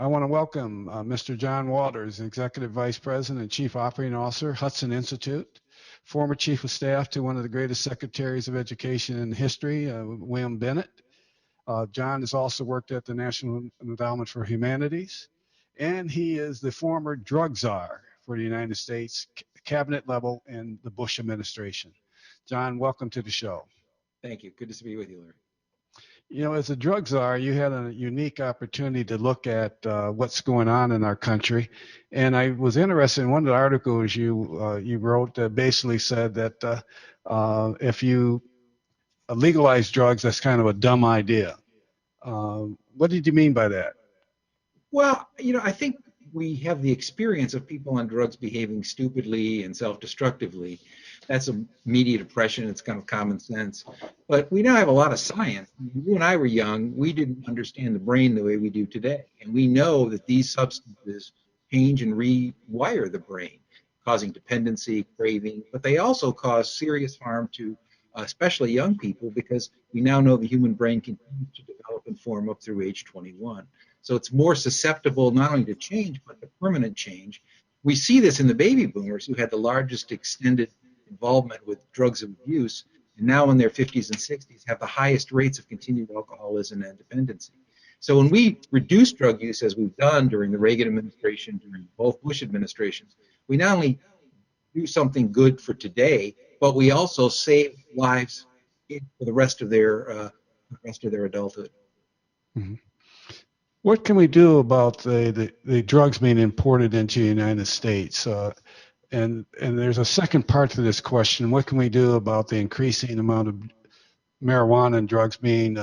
want to welcome Mr. John Walters, Executive Vice President and Chief Operating Officer, Hudson Institute, former Chief of Staff to one of the greatest Secretaries of Education in history, William Bennett. John has also worked at the National Endowment for Humanities, and he is the former drug czar for the United States, cabinet level in the Bush administration. John, welcome to the show. Thank you. Good to be with you, Larry. You know, as a drug czar, you had a unique opportunity to look at what's going on in our country. And I was interested in one of the articles you wrote that basically said that if you legalize drugs, that's kind of a dumb idea. What did you mean by that? Well, I think we have the experience of people on drugs behaving stupidly and self-destructively. That's a media depression. It's kind of common sense. But we now have a lot of science. When you and I were young, we didn't understand the brain the way we do today. And we know that these substances change and rewire the brain, causing dependency, craving, but they also cause serious harm to especially young people, because we now know the human brain continues to develop and form up through age 21. So it's more susceptible not only to change, but to permanent change. We see this in the baby boomers, who had the largest extended involvement with drugs of abuse, and now in their 50s and 60s have the highest rates of continued alcoholism and dependency. So when we reduce drug use, as we've done during the Reagan administration, during both Bush administrations, we not only do something good for today, but we also save lives for the rest of their adulthood. Mm-hmm. What can we do about the drugs being imported into the United States? And there's a second part to this question. What can we do about the increasing amount of marijuana and drugs being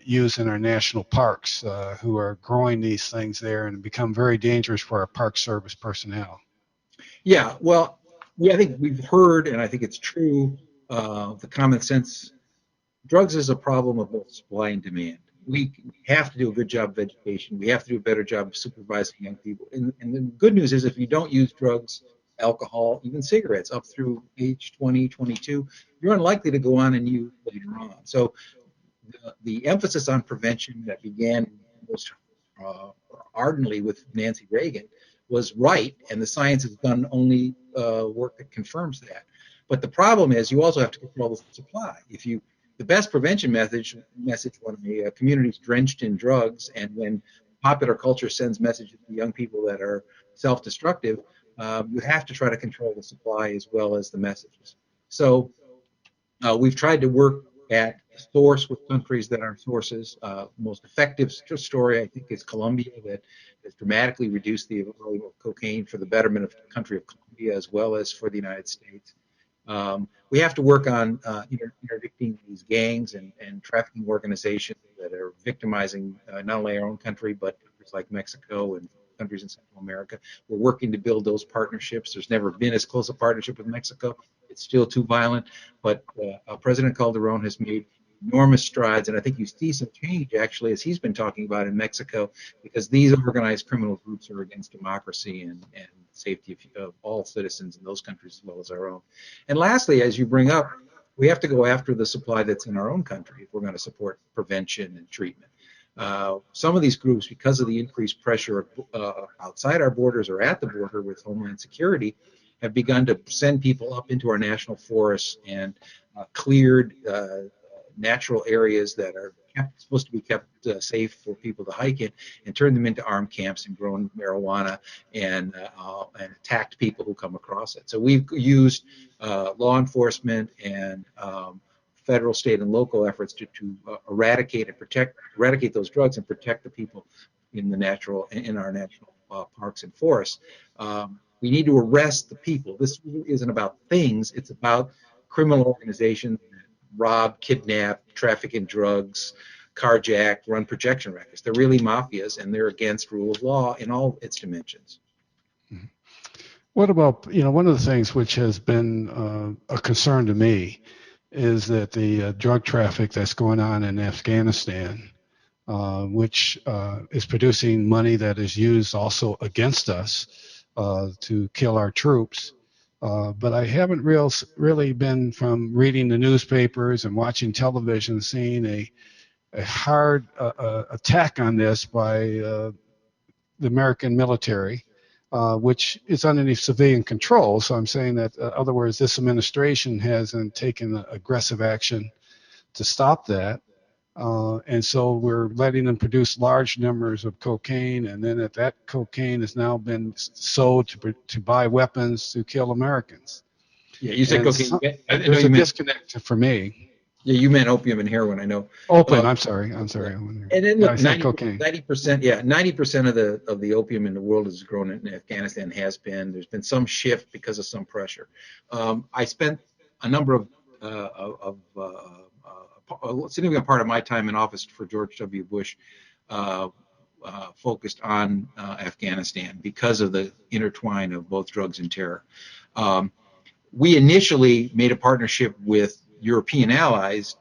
used in our national parks, who are growing these things there and become very dangerous for our Park Service personnel? Yeah, well, I think we've heard, and I think it's true, the common sense, drugs is a problem of both supply and demand. We have to do a good job of education. We have to do a better job of supervising young people. And the good news is, if you don't use drugs, alcohol, even cigarettes, up through age 20, 22, you're unlikely to go on and use later on. So the emphasis on prevention that began most ardently with Nancy Reagan was right, and the science has done only work that confirms that. But the problem is, you also have to control the supply. The best prevention message when a community is drenched in drugs, and when popular culture sends messages to young people that are self-destructive, you have to try to control the supply as well as the messages. So we've tried to work at source with countries that are sources. Most effective story, I think, is Colombia, that has dramatically reduced the availability of cocaine for the betterment of the country of Colombia as well as for the United States. We have to work on interdicting these gangs and trafficking organizations that are victimizing not only our own country, but countries like Mexico and countries in Central America. We're working to build those partnerships. There's never been as close a partnership with Mexico. It's still too violent, but President Calderon has made enormous strides, and I think you see some change, actually, as he's been talking about in Mexico, because these organized criminal groups are against democracy and safety of all citizens in those countries as well as our own. And lastly, as you bring up, we have to go after the supply that's in our own country if we're going to support prevention and treatment. Some of these groups, because of the increased pressure outside our borders or at the border with Homeland Security, have begun to send people up into our national forests and cleared natural areas that are supposed to be kept safe for people to hike in, and turn them into armed camps and grown marijuana and attacked people who come across it. So we've used law enforcement and federal, state, and local efforts to eradicate those drugs and protect the people in our national parks and forests. We need to arrest the people. This isn't about things; it's about criminal organizations that rob, kidnap, traffic in drugs, carjack, run projection rackets. They're really mafias, and they're against rule of law in all its dimensions. Mm-hmm. What about, one of the things which has been a concern to me is that the drug traffic that's going on in Afghanistan, which is producing money that is used also against us to kill our troops. But I haven't really been, from reading the newspapers and watching television, seeing a hard attack on this by the American military, which is underneath civilian control. So I'm saying that, in other words, this administration hasn't taken aggressive action to stop that. And so we're letting them produce large numbers of cocaine, and then that cocaine has now been sold to buy weapons to kill Americans. Yeah, you said And cocaine. I know there's a you meant, disconnect for me. yeah, you meant opium and heroin. I know. Opium, I'm sorry. Yeah. Yeah, And then I look, said cocaine. 90%, yeah, 90% of the opium in the world is grown in Afghanistan, has been. There's been some shift because of some pressure. I spent a number of a significant part of my time in office for George W. Bush focused on Afghanistan because of the intertwine of both drugs and terror. We initially made a partnership with European allies.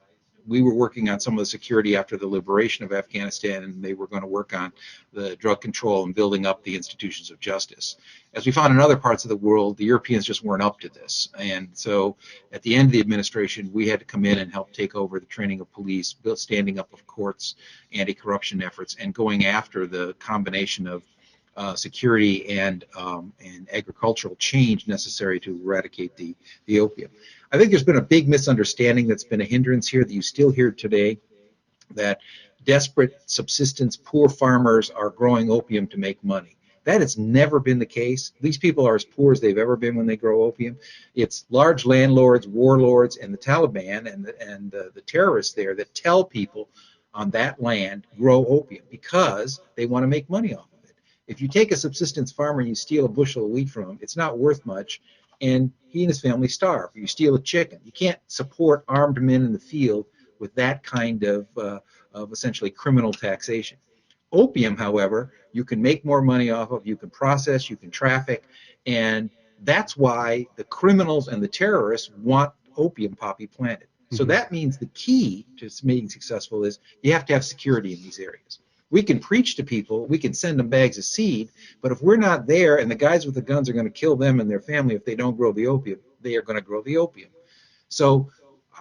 We were working on some of the security after the liberation of Afghanistan, and they were going to work on the drug control and building up the institutions of justice. As we found in other parts of the world, the Europeans just weren't up to this. And so at the end of the administration, we had to come in and help take over the training of police, standing up of courts, anti-corruption efforts, and going after the combination of security and agricultural change necessary to eradicate the opium. I think there's been a big misunderstanding that's been a hindrance here that you still hear today, that desperate subsistence, poor farmers are growing opium to make money. That has never been the case. These people are as poor as they've ever been when they grow opium. It's large landlords, warlords, and the Taliban and the terrorists there that tell people on that land grow opium because they want to make money off of it. If you take a subsistence farmer and you steal a bushel of wheat from him, it's not worth much, and he and his family starve. You steal a chicken. You can't support armed men in the field with that kind of essentially criminal taxation. Opium, however, you can make more money off of, you can process, you can traffic, and that's why the criminals and the terrorists want opium poppy planted. So that means the key to being successful is you have to have security in these areas. We can preach to people, we can send them bags of seed, but if we're not there and the guys with the guns are going to kill them and their family if they don't grow the opium, they are going to grow the opium. So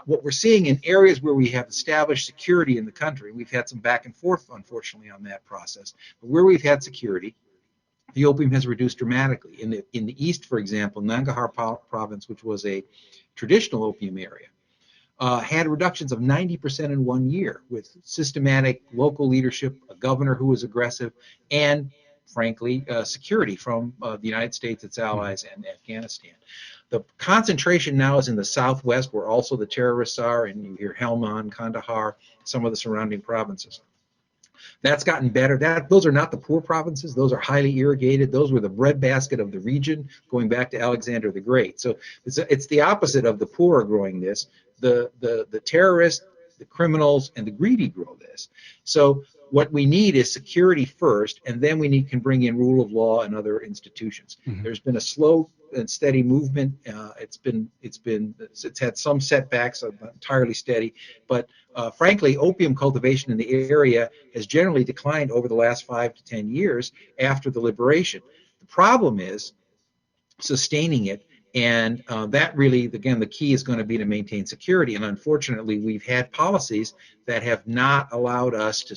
what we're seeing in areas where we have established security in the country, we've had some back and forth, unfortunately, on that process, but where we've had security, the opium has reduced dramatically. In the east, for example, Nangarhar province, which was a traditional opium area, had reductions of 90% in 1 year with systematic local leadership, a governor who was aggressive, and frankly, security from the United States, its allies, and Afghanistan. The concentration now is in the southwest, where also the terrorists are, and you hear Helmand, Kandahar, some of the surrounding provinces. That's gotten better. Those are not the poor provinces. Those are highly irrigated. Those were the breadbasket of the region, going back to Alexander the Great. So it's the opposite of the poor are growing this. The terrorists, the criminals, and the greedy grow this. So what we need is security first, and then can bring in rule of law and other institutions. There's been a slow and steady movement. It's had some setbacks, entirely steady, but frankly, opium cultivation in the area has generally declined over the last 5 to 10 years after the liberation. The problem is sustaining it, and that really, again, the key is going to be to maintain security. And unfortunately, we've had policies that have not allowed us to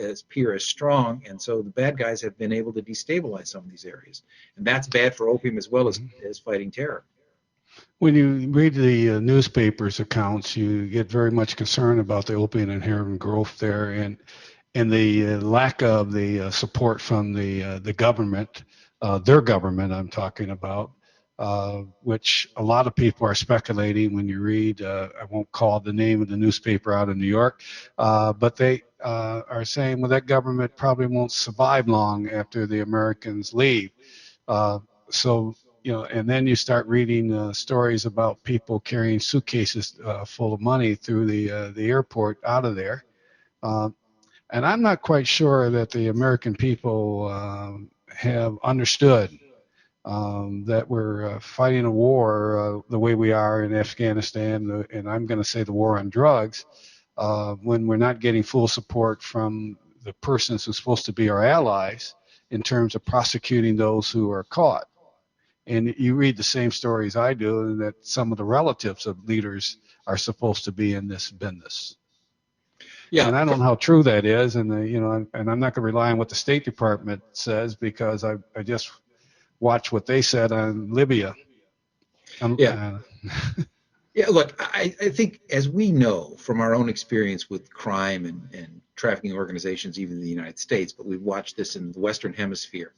appear as strong, and so the bad guys have been able to destabilize some of these areas, and that's bad for opium as well as fighting terror. When you read the newspapers accounts, you get very much concerned about the opium and heroin growth there, and the lack of the support from the government, their government I'm talking about, which a lot of people are speculating when you read, I won't call the name of the newspaper out in New York, but they are saying, well, that government probably won't survive long after the Americans leave. So, and then you start reading stories about people carrying suitcases full of money through the airport out of there. And I'm not quite sure that the American people have understood that we're fighting a war the way we are in Afghanistan, and I'm going to say the war on drugs, when we're not getting full support from the persons who's supposed to be our allies in terms of prosecuting those who are caught. And you read the same stories I do, and that some of the relatives of leaders are supposed to be in this business. Yeah. And I don't know how true that is, and and I'm not going to rely on what the State Department says because I just watched what they said on Libya. Yeah. Uh, Yeah, look, I think as we know from our own experience with crime and trafficking organizations, even in the United States, but we've watched this in the Western Hemisphere,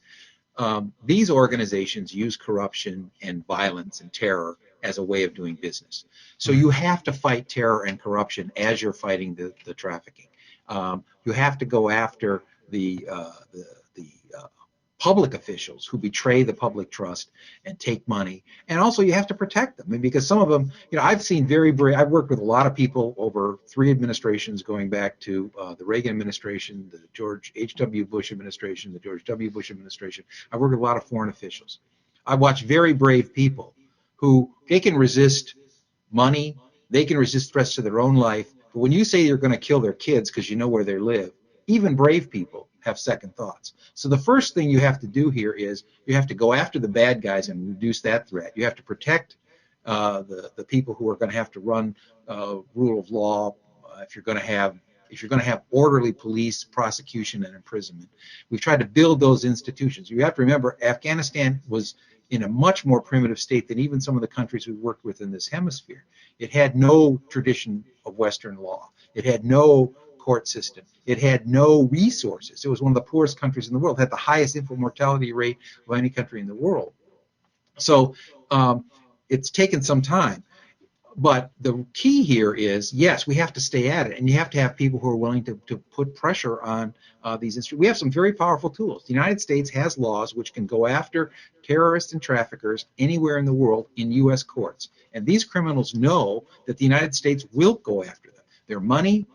these organizations use corruption and violence and terror as a way of doing business. So right. you have to fight terror and corruption as you're fighting the trafficking. You have to go after the public officials who betray the public trust and take money. And also you have to protect them. I mean, because some of them, I've seen very brave, I've worked with a lot of people over 3 administrations going back to the Reagan administration, the George H.W. Bush administration, the George W. Bush administration. I've worked with a lot of foreign officials. I've watched very brave people who they can resist money, they can resist threats to their own life. But when you say you're going to kill their kids because you know where they live, even brave people have second thoughts. So the first thing you have to do here is you have to go after the bad guys and reduce that threat. You have to protect the people who are going to have to run rule of law if you're going to have orderly police prosecution and imprisonment. We've tried to build those institutions. You have to remember Afghanistan was in a much more primitive state than even some of the countries we worked with in this hemisphere. It had no tradition of Western law. It had no court system. It had no resources. It was one of the poorest countries in the world. It had the highest infant mortality rate of any country in the world. So it's taken some time. But the key here is, yes, we have to stay at it, and you have to have people who are willing to put pressure on these institutions. We have some very powerful tools. The United States has laws which can go after terrorists and traffickers anywhere in the world in U.S. courts. And these criminals know that the United States will go after them. Their money,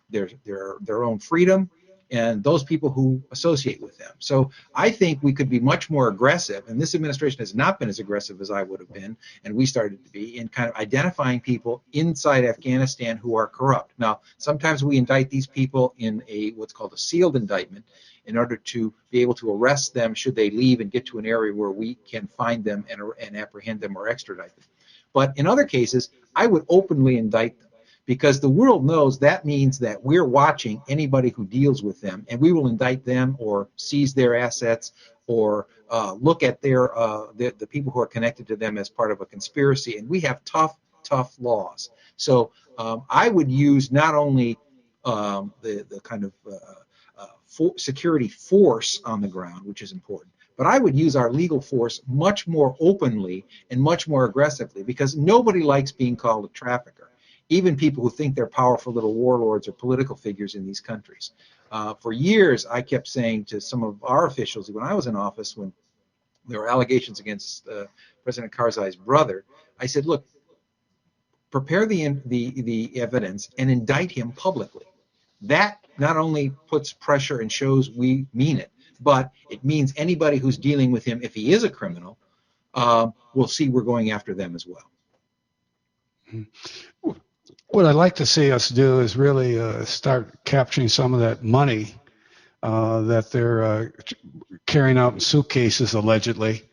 their own freedom, and those people who associate with them. So I think we could be much more aggressive, and this administration has not been as aggressive as I would have been, and we started to be, in kind of identifying people inside Afghanistan who are corrupt. Now, sometimes we indict these people in what's called a sealed indictment in order to be able to arrest them should they leave and get to an area where we can find them and apprehend them or extradite them. But in other cases, I would openly indict them, because the world knows that means that we're watching anybody who deals with them, and we will indict them or seize their assets or look at the people who are connected to them as part of a conspiracy. And we have tough laws. So I would use not only the kind of security force on the ground, which is important, but I would use our legal force much more openly and much more aggressively, because nobody likes being called a trafficker. Even people who think they're powerful little warlords or political figures in these countries. For years, I kept saying to some of our officials when I was in office, when there were allegations against President Karzai's brother, I said, look, prepare the evidence and indict him publicly. That not only puts pressure and shows we mean it, but it means anybody who's dealing with him, if he is a criminal, will see we're going after them as well. What I'd like to see us do is really start capturing some of that money that they're carrying out in suitcases allegedly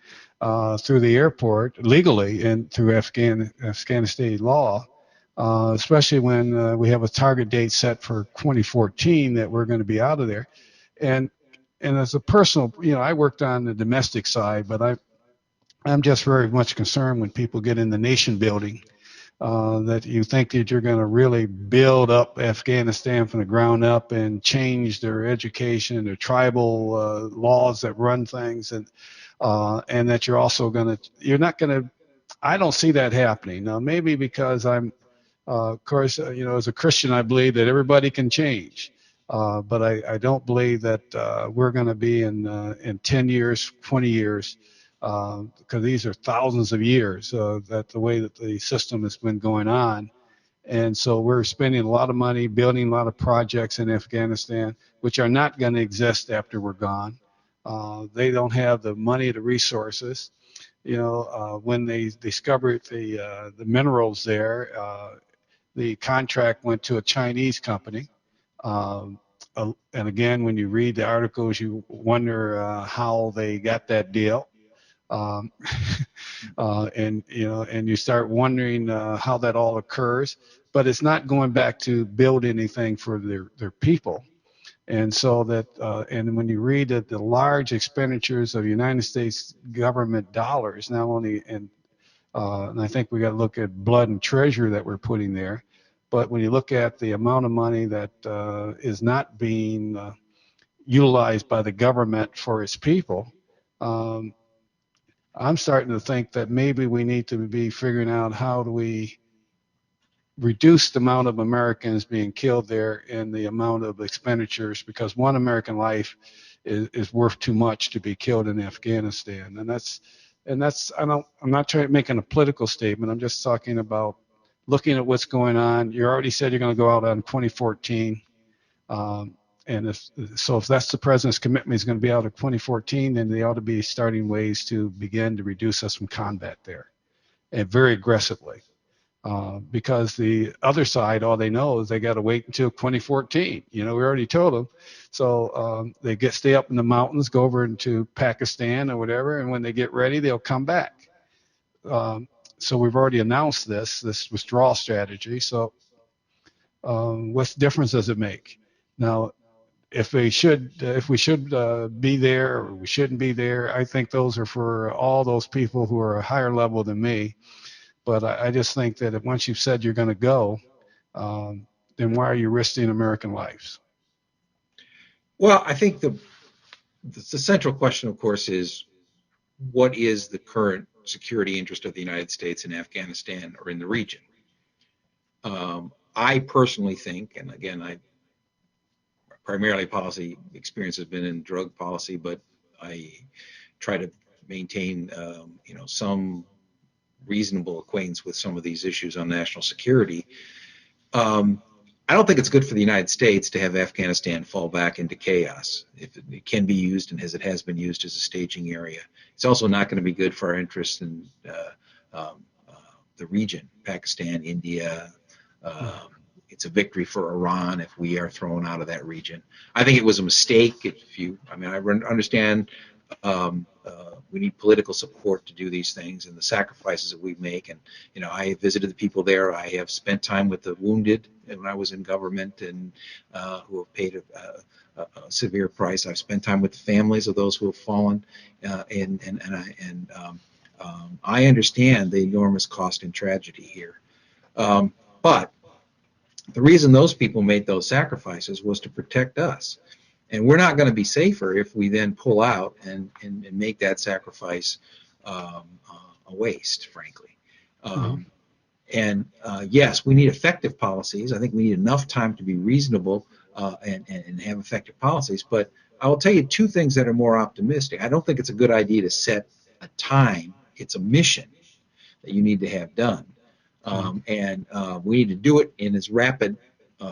through the airport legally and through Afghanistan law, especially when we have a target date set for 2014 that we're going to be out of there. And as a personal, I worked on the domestic side, but I'm just very much concerned when people get in the nation building. That you think that you're going to really build up Afghanistan from the ground up and change their education, their tribal laws that run things, and that you're not going to. I don't see that happening. Now, maybe because of course, as a Christian, I believe that everybody can change. But I don't believe that we're going to be in 10 years, 20 years, because these are thousands of years that the way that the system has been going on. And so we're spending a lot of money building a lot of projects in Afghanistan, which are not going to exist after we're gone. They don't have the money, the resources. When they discovered the minerals there, the contract went to a Chinese company. Um, and again, when you read the articles, you wonder how they got that deal. And you start wondering how that all occurs. but it's not going back to build anything for their people. And so that, and when you read that the large expenditures of United States government dollars, not only in, and I think we got to look at blood and treasure that we're putting there, but when you look at the amount of money that is not being utilized by the government for its people, um, I'm starting to think that maybe we need to be figuring out how do we reduce the amount of Americans being killed there and the amount of expenditures, because one American life is worth too much to be killed in Afghanistan. And I'm not trying to make a political statement. I'm just talking about looking at what's going on. You already said you're going to go out on 2014. And if that's the president's commitment, he's going to be out of 2014, then they ought to be starting ways to begin to reduce us from combat there, and very aggressively. Because the other side, all they know is they got to wait until 2014. We already told them. So they stay up in the mountains, go over into Pakistan or whatever, and when they get ready, they'll come back. So we've already announced this withdrawal strategy. So what difference does it make? Now, if we should be there or we shouldn't be there, I think those are for all those people who are a higher level than me. But I just think that if once you've said you're going to go, then why are you risking American lives? Well, I think the central question, of course, is what is the current security interest of the United States in Afghanistan or in the region? I personally think, and again, primarily policy experience has been in drug policy, but I try to maintain, some reasonable acquaintance with some of these issues on national security. I don't think it's good for the United States to have Afghanistan fall back into chaos. If it can be used, and as it has been used, as a staging area, it's also not going to be good for our interests in the region, Pakistan, India. It's a victory for Iran if we are thrown out of that region. I think it was a mistake. I understand we need political support to do these things and the sacrifices that we make. And, I have visited the people there. I have spent time with the wounded when I was in government and who have paid a severe price. I've spent time with the families of those who have fallen. I understand the enormous cost and tragedy here. But the reason those people made those sacrifices was to protect us. And we're not going to be safer if we then pull out and make that sacrifice a waste, frankly. Yes, we need effective policies. I think we need enough time to be reasonable and have effective policies. But I will tell you two things that are more optimistic. I don't think it's a good idea to set a time. It's a mission that you need to have done. We need to do it in as rapid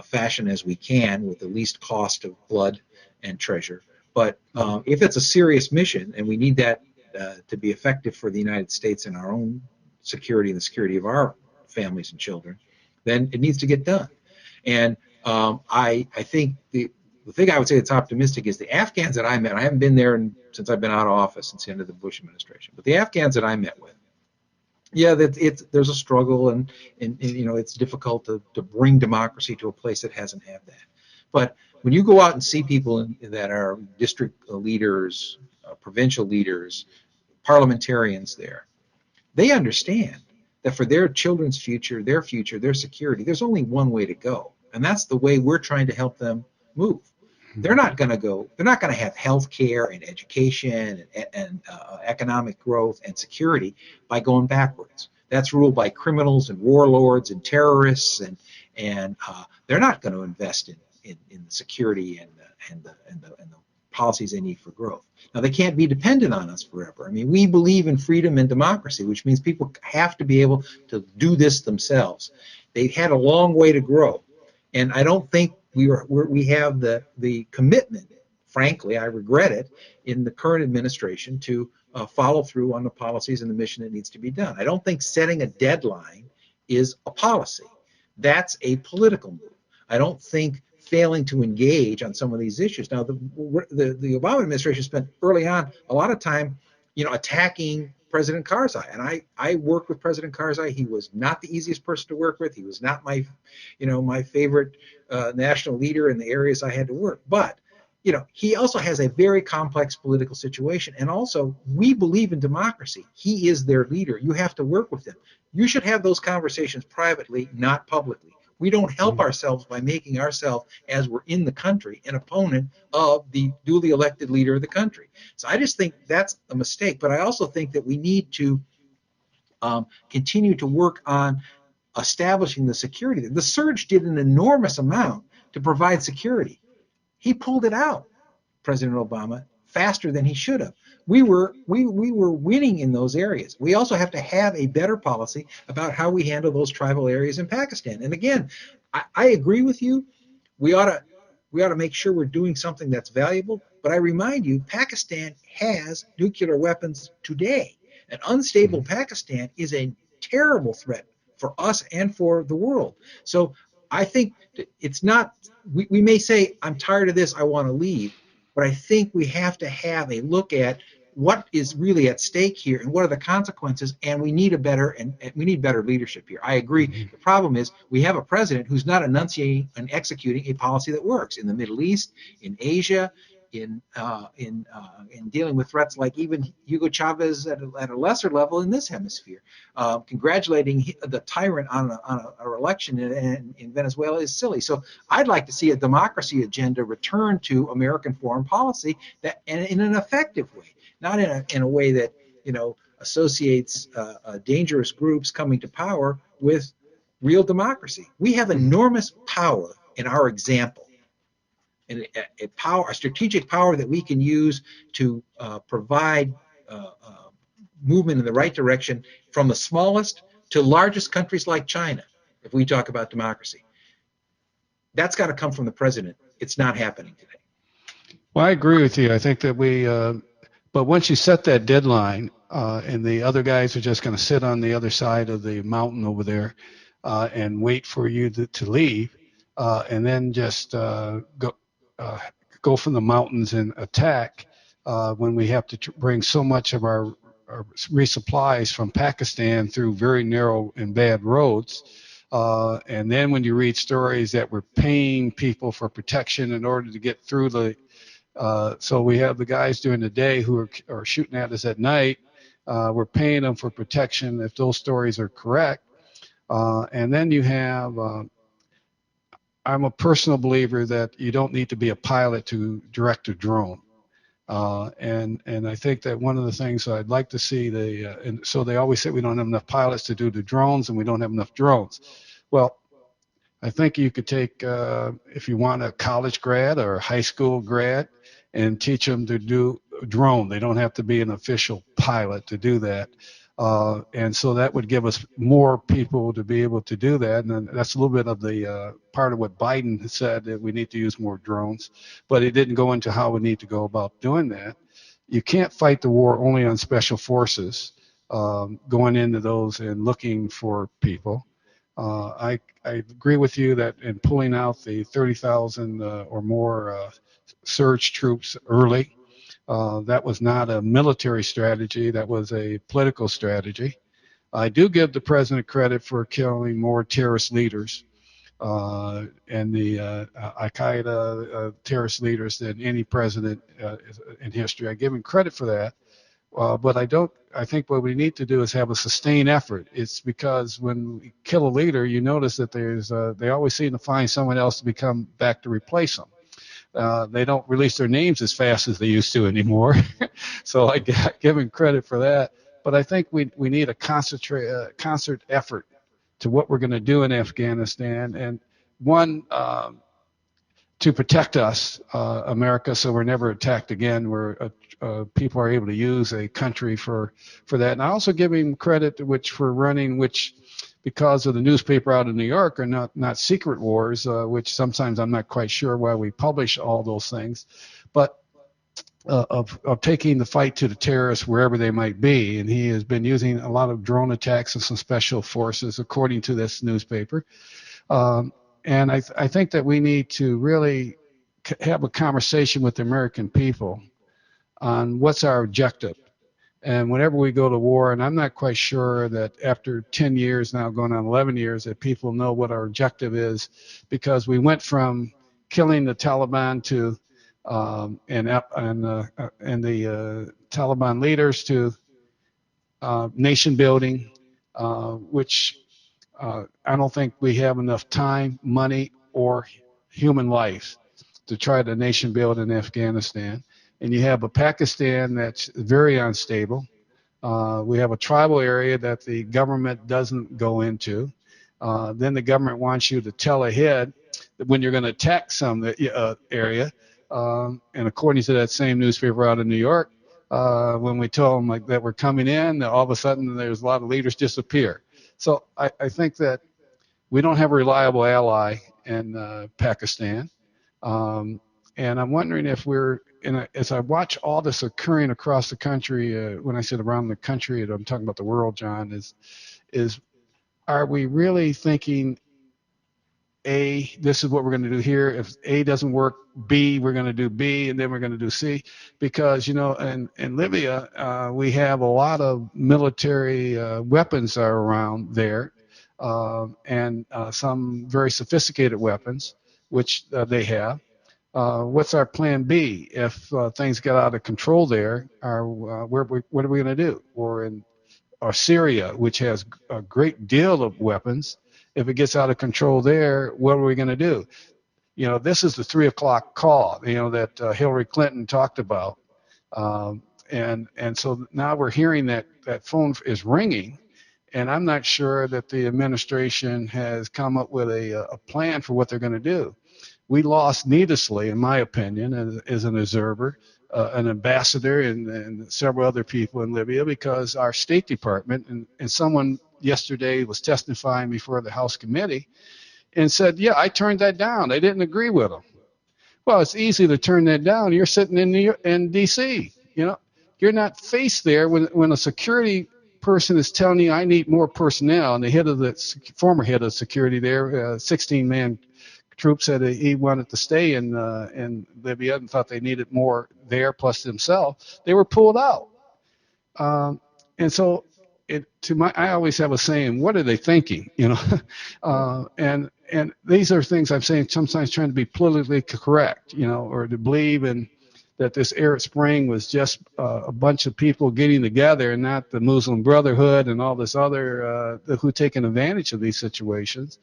fashion as we can with the least cost of blood and treasure. But if it's a serious mission and we need that to be effective for the United States and our own security and the security of our families and children, then it needs to get done. And I think the thing I would say that's optimistic is the Afghans that I met. I haven't been there since I've been out of office, since the end of the Bush administration. But the Afghans that I met with, yeah, there's a struggle, and it's difficult to bring democracy to a place that hasn't had that. But when you go out and see people that are district leaders, provincial leaders, parliamentarians there, they understand that for their children's future, their security, there's only one way to go, and that's the way we're trying to help them move. They're not going to have health care and education and economic growth and security by going backwards. That's ruled by criminals and warlords and terrorists, and they're not going to invest in the security and the policies they need for growth. Now, they can't be dependent on us forever. I mean, we believe in freedom and democracy, which means people have to be able to do this themselves. They've had a long way to grow, and I don't think we have the commitment, frankly, I regret it, in the current administration to follow through on the policies and the mission that needs to be done. I don't think setting a deadline is a policy. That's a political move. I don't think failing to engage on some of these issues. Now, the Obama administration spent early on a lot of time, attacking President Karzai. And I worked with President Karzai. He was not the easiest person to work with. He was not my, my favorite national leader in the areas I had to work. But, he also has a very complex political situation. And also, we believe in democracy. He is their leader. You have to work with him. You should have those conversations privately, not publicly. We don't help ourselves by making ourselves, as we're in the country, an opponent of the duly elected leader of the country. So I just think that's a mistake. But I also think that we need to continue to work on establishing the security. The surge did an enormous amount to provide security. He pulled it out, President Obama, faster than he should have. We were winning in those areas. We also have to have a better policy about how we handle those tribal areas in Pakistan. And again, I agree with you. We ought to make sure we're doing something that's valuable. But I remind you, Pakistan has nuclear weapons today. An unstable Pakistan is a terrible threat for us and for the world. So I think it's not, we may say, I'm tired of this, I want to leave. But I think we have to have a look at what is really at stake here and what are the consequences, and we need better leadership here. I agree. The problem is we have a president who's not enunciating and executing a policy that works in the Middle East, in Asia, in dealing with threats like even Hugo Chavez at a lesser level in this hemisphere. Congratulating the tyrant on an election in Venezuela is silly. So I'd like to see a democracy agenda return to American foreign policy that, and in an effective way, not in a way that associates dangerous groups coming to power with real democracy. We have enormous power in our example. And a strategic power that we can use to provide movement in the right direction from the smallest to largest countries like China, if we talk about democracy. That's got to come from the president. It's not happening today. Well, I agree with you. I think that but once you set that deadline, and the other guys are just going to sit on the other side of the mountain over there and wait for you to leave, and then just go from the mountains and attack when we have to bring so much of our resupplies from Pakistan through very narrow and bad roads. And then when you read stories that we're paying people for protection in order to get through so we have the guys during the day who are shooting at us at night. We're paying them for protection if those stories are correct. And then you have I'm a personal believer that you don't need to be a pilot to direct a drone. And I think that one of the things I'd like to see, and so they always say we don't have enough pilots to do the drones and we don't have enough drones. Well, I think you could take, if you want, a college grad or a high school grad and teach them to do drone. They don't have to be an official pilot to do that. And so that would give us more people to be able to do that. And that's a little bit of the part of what Biden said, that we need to use more drones. But he didn't go into how we need to go about doing that. You can't fight the war only on special forces, going into those and looking for people. I agree with you that in pulling out the 30,000 or more surge troops early, that was not a military strategy. That was a political strategy. I do give the president credit for killing more terrorist leaders and the Al-Qaeda terrorist leaders than any president in history. I give him credit for that. But I think what we need to do is have a sustained effort. It's because when we kill a leader, you notice that they always seem to find someone else to come back to replace them. They don't release their names as fast as they used to anymore. So I give him credit for that. But I think we need a concert effort to what we're going to do in Afghanistan. And one, to protect us, America, so we're never attacked again, where people are able to use a country for that. And I also give him credit for running, which because of the newspaper out of New York are not secret wars, which sometimes I'm not quite sure why we publish all those things, but of taking the fight to the terrorists wherever they might be. And he has been using a lot of drone attacks and some special forces, according to this newspaper. And I think that we need to really have a conversation with the American people on what's our objective. And whenever we go to war, and I'm not quite sure that after 10 years now, going on 11 years, that people know what our objective is, because we went from killing the Taliban to and the Taliban leaders to nation building, which I don't think we have enough time, money, or human life to try to nation build in Afghanistan. And you have a Pakistan that's very unstable. We have a tribal area that the government doesn't go into. Then the government wants you to tell ahead when you're going to attack some area. And according to that same newspaper out of New York, when we tell them like that we're coming in, all of a sudden there's a lot of leaders disappear. So I think that we don't have a reliable ally in Pakistan. Um, and I'm wondering if as I watch all this occurring across the country, when I said around the country, I'm talking about the world, John, is are we really thinking, A, this is what we're going to do here. If A doesn't work, B, we're going to do B, and then we're going to do C. Because, in Libya, we have a lot of military weapons are around there, and some very sophisticated weapons, which they have. What's our plan B if things get out of control there? What are we going to do? Or Syria, which has a great deal of weapons. If it gets out of control there, what are we going to do? This is the 3 o'clock call, that Hillary Clinton talked about. And so now we're hearing that phone is ringing, and I'm not sure that the administration has come up with a plan for what they're going to do. We lost needlessly, in my opinion, as an observer, an ambassador and several other people in Libya, because our State Department and someone yesterday was testifying before the House committee and said, yeah, I turned that down. I didn't agree with them. Well, it's easy to turn that down. You're sitting in D.C. You're not faced there when a security person is telling you, I need more personnel, and the former head of security there, 16-man troops, said he wanted to stay in Libya and thought they needed more there, plus himself. They were pulled out. And so I always have a saying, what are they thinking? And these are things I'm saying, sometimes trying to be politically correct, or to believe that this Arab Spring was just a bunch of people getting together and not the Muslim Brotherhood and all this other who taken advantage of these situations.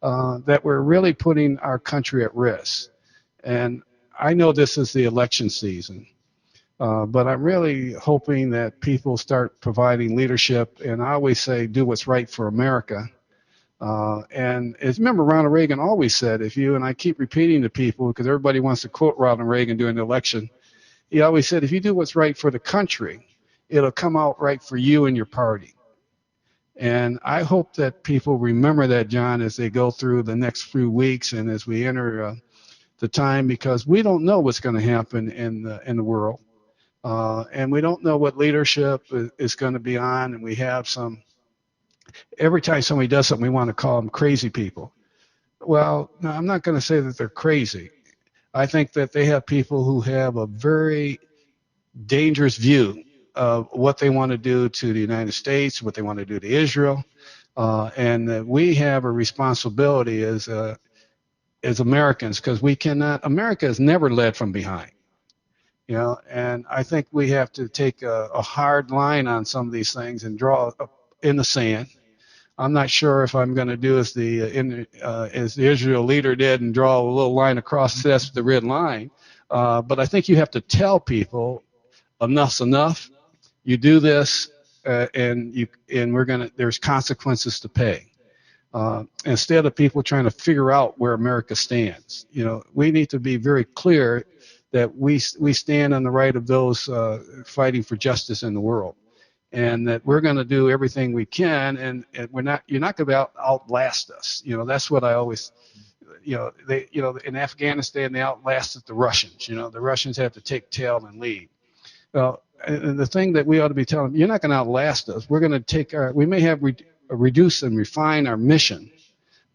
That we're really putting our country at risk. And I know this is the election season, but I'm really hoping that people start providing leadership. And I always say, do what's right for America. And remember, Ronald Reagan always said, and I keep repeating to people because everybody wants to quote Ronald Reagan during the election, he always said, if you do what's right for the country, it'll come out right for you and your party. And I hope that people remember that, John, as they go through the next few weeks and as we enter the time, because we don't know what's going to happen in the world. And we don't know what leadership is going to be on. And we have every time somebody does something, we want to call them crazy people. Well, no, I'm not going to say that they're crazy. I think that they have people who have a very dangerous view of what they want to do to the United States, what they want to do to Israel, and we have a responsibility as Americans, because America has never led from behind, and I think we have to take a hard line on some of these things and draw in the sand. I'm not sure if I'm going to do as the Israel leader did and draw a little line across the red line, but I think you have to tell people enough's enough. You do this, and there's consequences to pay. Instead of people trying to figure out where America stands, we need to be very clear that we stand on the right of those fighting for justice in the world, and that we're going to do everything we can, and you're not going to outlast us. That's what I always. In Afghanistan they outlasted the Russians. The Russians have to take tail and lead. Well, and the thing that we ought to be telling them, you're not going to outlast us. We're going to we may have reduce and refine our mission,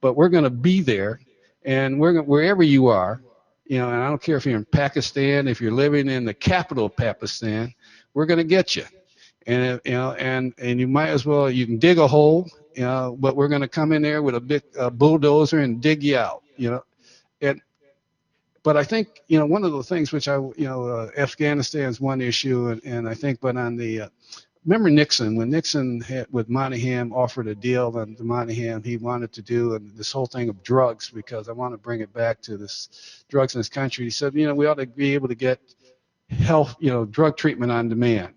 but we're going to be there, and wherever you are, and I don't care if you're in Pakistan, if you're living in the capital of Pakistan, we're going to get you. And and you might as well, you can dig a hole, but we're going to come in there with a big bulldozer and dig you out, and but I think, one of the things which Afghanistan is one issue, and I think, but on the remember Nixon, when Nixon had, with Moynihan, offered a deal, and the Moynihan, he wanted to do and this whole thing of drugs, because I want to bring it back to this drugs in this country. He said, we ought to be able to get health, drug treatment on demand.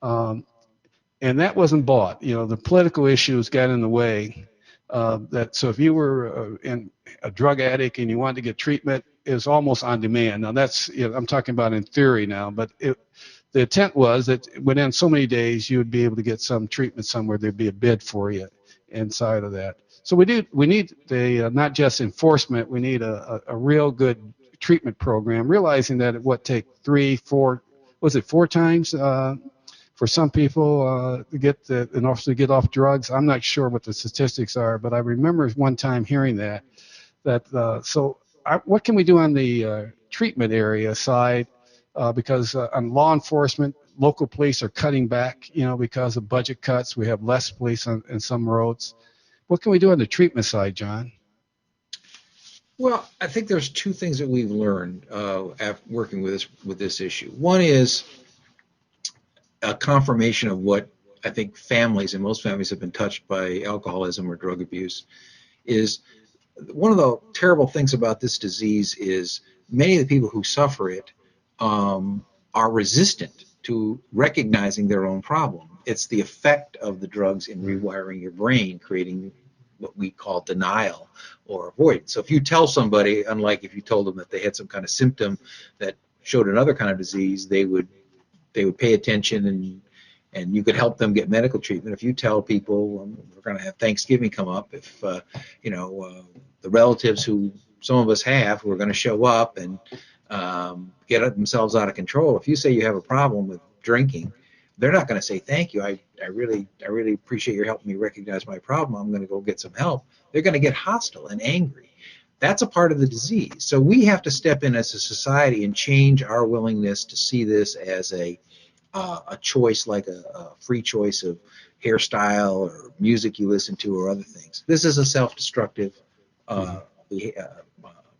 Um, and that wasn't bought. The political issues got in the way. So if you were in a drug addict and you wanted to get treatment, it was almost on demand. Now that's, I'm talking about in theory now, but the intent was that within so many days you would be able to get some treatment somewhere. There'd be a bid for you inside of that. So we need the not just enforcement. We need a real good treatment program. Realizing that it would take 4 times for some people to get in order to get off drugs. I'm not sure what the statistics are, but I remember one time hearing that. What can we do on the treatment area side? Because on law enforcement, local police are cutting back, because of budget cuts. We have less police in some roads. What can we do on the treatment side, John? Well, I think there's two things that we've learned after working with this issue. One is a confirmation of what I think families, and most families have been touched by alcoholism or drug abuse, is one of the terrible things about this disease is many of the people who suffer it are resistant to recognizing their own problem. It's the effect of the drugs in rewiring your brain, creating what we call denial or avoidance. So if you tell somebody, unlike if you told them that they had some kind of symptom that showed another kind of disease, they would pay attention, and you could help them get medical treatment. If you tell people, we're going to have Thanksgiving come up, if the relatives who some of us have who are going to show up and get themselves out of control, if you say you have a problem with drinking, they're not going to say thank you. I really appreciate your helping me recognize my problem. I'm going to go get some help. They're going to get hostile and angry. That's a part of the disease. So we have to step in as a society and change our willingness to see this as a choice, like a free choice of hairstyle or music you listen to or other things. This is a self-destructive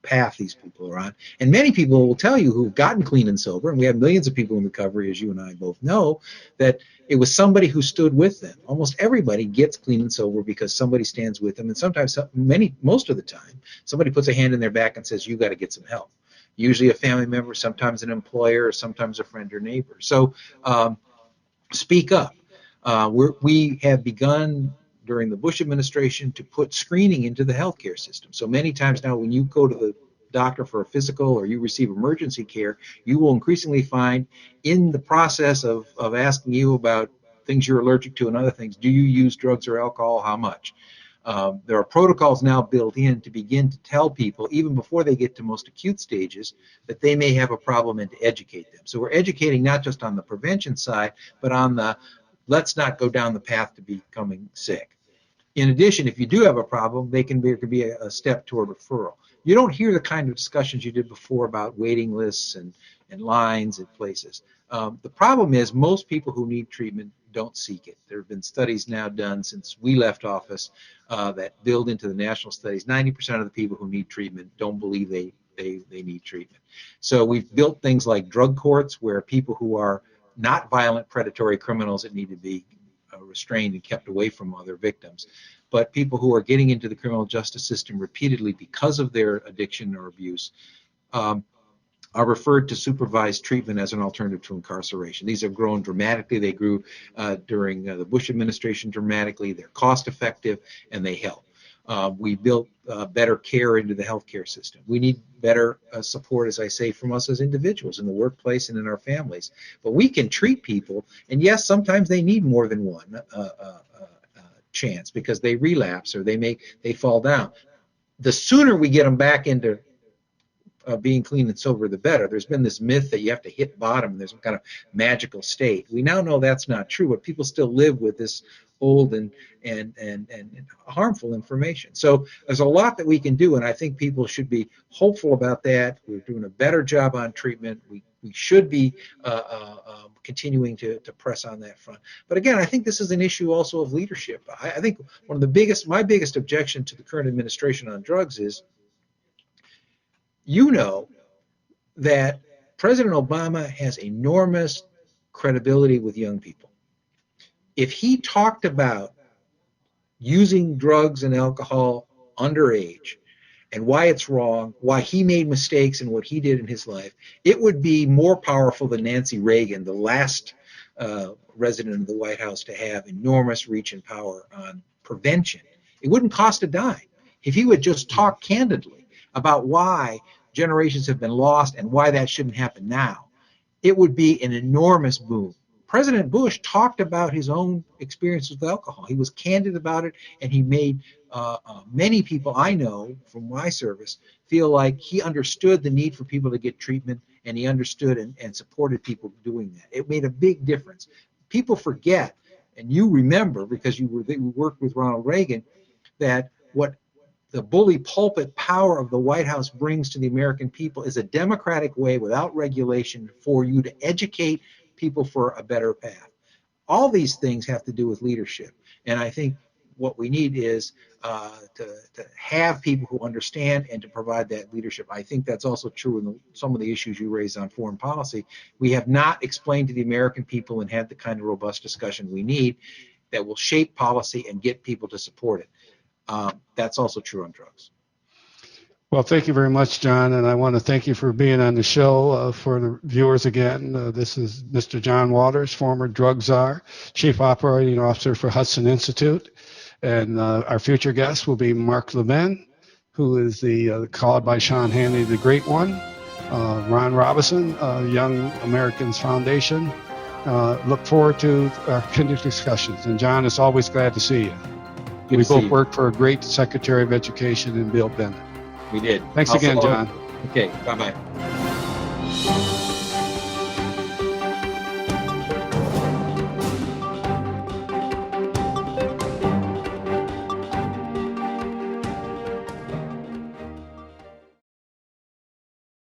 path these people are on. And many people will tell you who've gotten clean and sober, and we have millions of people in recovery, as you and I both know, that it was somebody who stood with them. Almost everybody gets clean and sober because somebody stands with them, and sometimes, most of the time, somebody puts a hand in their back and says, you got to get some help. Usually a family member, sometimes an employer, or sometimes a friend or neighbor. So speak up. We have begun during the Bush administration to put screening into the healthcare system. So many times now when you go to the doctor for a physical or you receive emergency care, you will increasingly find in the process of asking you about things you're allergic to and other things, do you use drugs or alcohol, how much? There are protocols now built in to begin to tell people, even before they get to most acute stages, that they may have a problem and to educate them. So we're educating not just on the prevention side, but on the let's not go down the path to becoming sick. In addition, if you do have a problem, there can be a step toward referral. You don't hear the kind of discussions you did before about waiting lists and lines at places. The problem is most people who need treatment don't seek it. There have been studies now done since we left office that build into the national studies. 90% of the people who need treatment don't believe they need treatment. So we've built things like drug courts where people who are not violent predatory criminals that need to be restrained and kept away from other victims, but people who are getting into the criminal justice system repeatedly because of their addiction or abuse are referred to supervised treatment as an alternative to incarceration. These have grown dramatically. They grew during the Bush administration dramatically. They're cost effective and they help. We built better care into the healthcare system. We need better support, as I say, from us as individuals in the workplace and in our families. But we can treat people, and yes, sometimes they need more than one chance because they relapse or they fall down. The sooner we get them back into being clean and sober, the better. There's been this myth that you have to hit bottom and there's some kind of magical state. We now know that's not true, but people still live with this old and harmful information. So there's a lot that we can do, and I think people should be hopeful about that. We're doing a better job on treatment. We should be continuing to press on that front. But again, I think this is an issue also of leadership. I think one of the my biggest objection to the current administration on drugs is, that President Obama has enormous credibility with young people. If he talked about using drugs and alcohol underage and why it's wrong, why he made mistakes and what he did in his life, it would be more powerful than Nancy Reagan, the last resident of the White House to have enormous reach and power on prevention. It wouldn't cost a dime. If he would just talk candidly about why generations have been lost and why that shouldn't happen now, it would be an enormous boom. President Bush talked about his own experiences with alcohol. He was candid about it, and he made many people I know from my service feel like he understood the need for people to get treatment, and he understood and supported people doing that. It made a big difference. People forget, and you remember because you worked with Ronald Reagan, that what the bully pulpit power of the White House brings to the American people is a democratic way without regulation for you to educate people for a better path. All these things have to do with leadership, and I think what we need is to have people who understand and to provide that leadership. I think that's also true in some of the issues you raised on foreign policy. We have not explained to the American people and had the kind of robust discussion we need that will shape policy and get people to support it. That's also true on drugs. Well, thank you very much, John, and I want to thank you for being on the show. For the viewers again, this is Mr. John Waters, former drug czar, Chief Operating Officer for Hudson Institute, and our future guest will be Mark Levin, who is called by Sean Hannity the Great One, Ron Robinson, Young Americans Foundation. Look forward to our continued discussions, and John, it's always glad to see you. We both worked for a great Secretary of Education in Bill Bennett. We did. Thanks again, John. Okay, bye-bye.